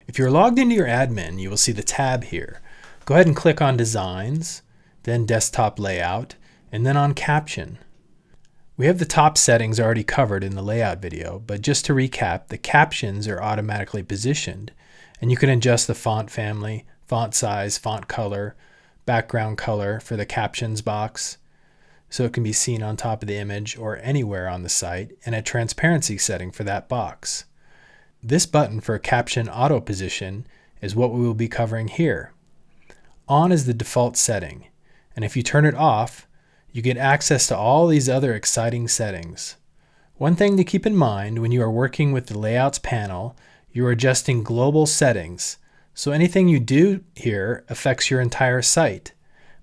If you're logged into your admin, you will see the tab here. Go ahead and click on Designs, then Desktop Layout, and then on Caption. We have the top settings already covered in the layout video, but just to recap, the captions are automatically positioned, and you can adjust the font family, font size, font color, background color for the captions box, so it can be seen on top of the image or anywhere on the site, and a transparency setting for that box. This button for caption auto position is what we will be covering here. On is the default setting, and if you turn it off, you get access to all these other exciting settings. One thing to keep in mind when you are working with the Layouts panel, you are adjusting global settings, so anything you do here affects your entire site.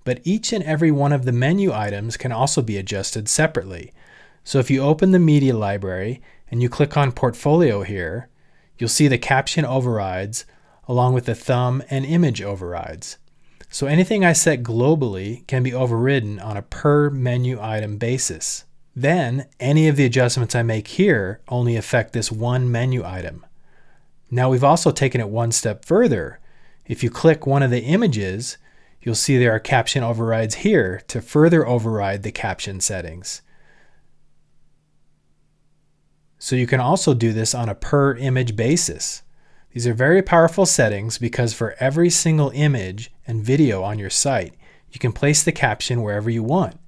But each and every one of the menu items can also be adjusted separately. So if you open the media library and you click on Portfolio here, you'll see the caption overrides along with the thumb and image overrides. So anything I set globally can be overridden on a per menu item basis. Then any of the adjustments I make here only affect this one menu item. Now we've also taken it one step further. If you click one of the images, you'll see there are caption overrides here to further override the caption settings. So you can also do this on a per image basis. These are very powerful settings because for every single image and video on your site, you can place the caption wherever you want.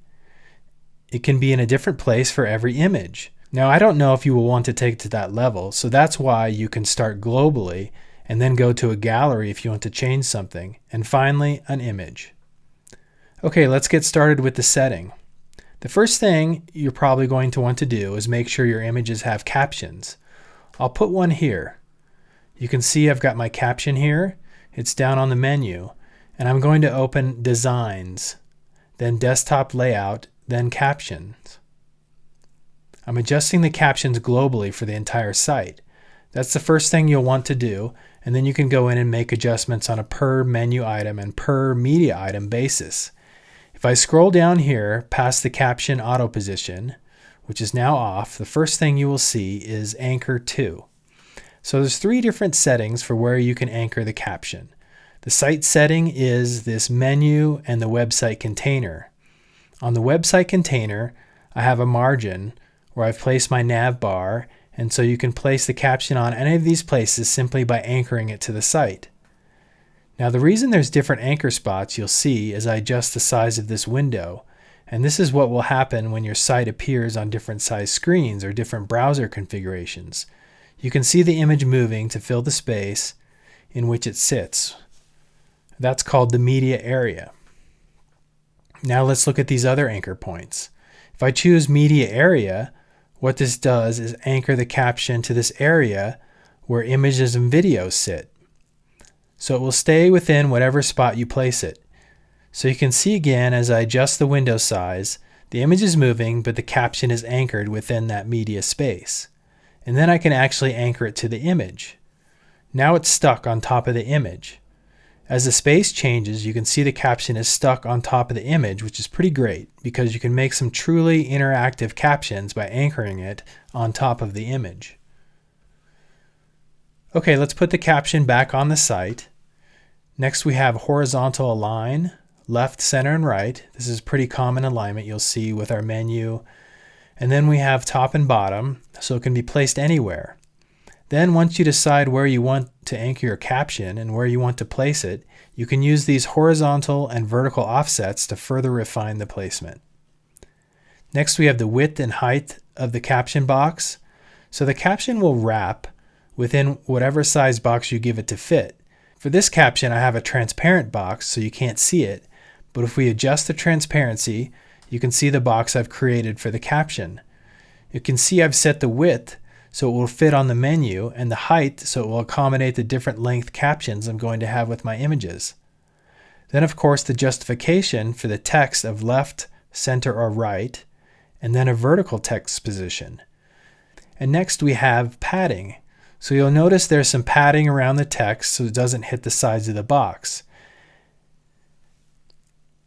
It can be in a different place for every image. Now, I don't know if you will want to take it to that level, so that's why you can start globally and then go to a gallery if you want to change something, and finally, an image. Okay, let's get started with the setting. The first thing you're probably going to want to do is make sure your images have captions. I'll put one here. You can see I've got my caption here. It's down on the menu, and I'm going to open Designs, then Desktop Layout, then Captions. I'm adjusting the captions globally for the entire site. That's the first thing you'll want to do, and then you can go in and make adjustments on a per menu item and per media item basis. If I scroll down here past the caption auto position, which is now off, the first thing you will see is Anchor To. So there's three different settings for where you can anchor the caption. The site setting is this menu and the website container. On the website container, I have a margin where I've placed my nav bar, and so you can place the caption on any of these places simply by anchoring it to the site. Now the reason there's different anchor spots you'll see as I adjust the size of this window, and this is what will happen when your site appears on different size screens or different browser configurations. You can see the image moving to fill the space in which it sits. That's called the media area. Now let's look at these other anchor points. If I choose media area, what this does is anchor the caption to this area where images and videos sit. So it will stay within whatever spot you place it. So you can see again as I adjust the window size, the image is moving, but the caption is anchored within that media space. And then I can actually anchor it to the image. Now it's stuck on top of the image. As the space changes, you can see the caption is stuck on top of the image, which is pretty great because you can make some truly interactive captions by anchoring it on top of the image. Okay, let's put the caption back on the site. Next we have horizontal align, left, center, and right. This is pretty common alignment you'll see with our menu. And then we have top and bottom, so it can be placed anywhere. Then once you decide where you want to anchor your caption and where you want to place it, you can use these horizontal and vertical offsets to further refine the placement. Next we have the width and height of the caption box. So the caption will wrap within whatever size box you give it to fit. For this caption I have a transparent box so you can't see it, but if we adjust the transparency, you can see the box I've created for the caption. You can see I've set the width so it will fit on the menu and the height so it will accommodate the different length captions I'm going to have with my images. Then of course the justification for the text of left, center, or right, and then a vertical text position. And next we have padding. So you'll notice there's some padding around the text so it doesn't hit the sides of the box.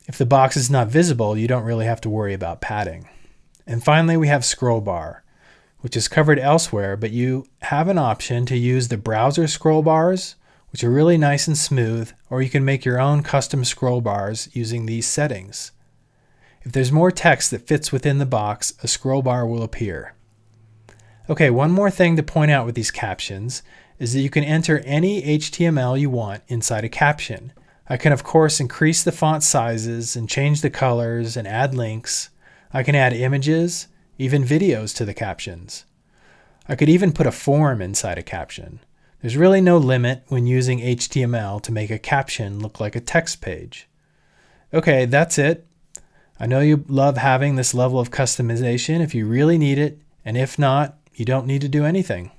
If the box is not visible, you don't really have to worry about padding. And finally, we have scroll bar, which is covered elsewhere, but you have an option to use the browser scroll bars which are really nice and smooth, or you can make your own custom scroll bars using these settings. If there's more text that fits within the box, a scroll bar will appear. Okay, one more thing to point out with these captions is that you can enter any HTML you want inside a caption. I can of course increase the font sizes and change the colors and add links. I can add images, even videos to the captions. I could even put a form inside a caption. There's really no limit when using HTML to make a caption look like a text page. Okay, that's it. I know you love having this level of customization if you really need it, and if not, you don't need to do anything.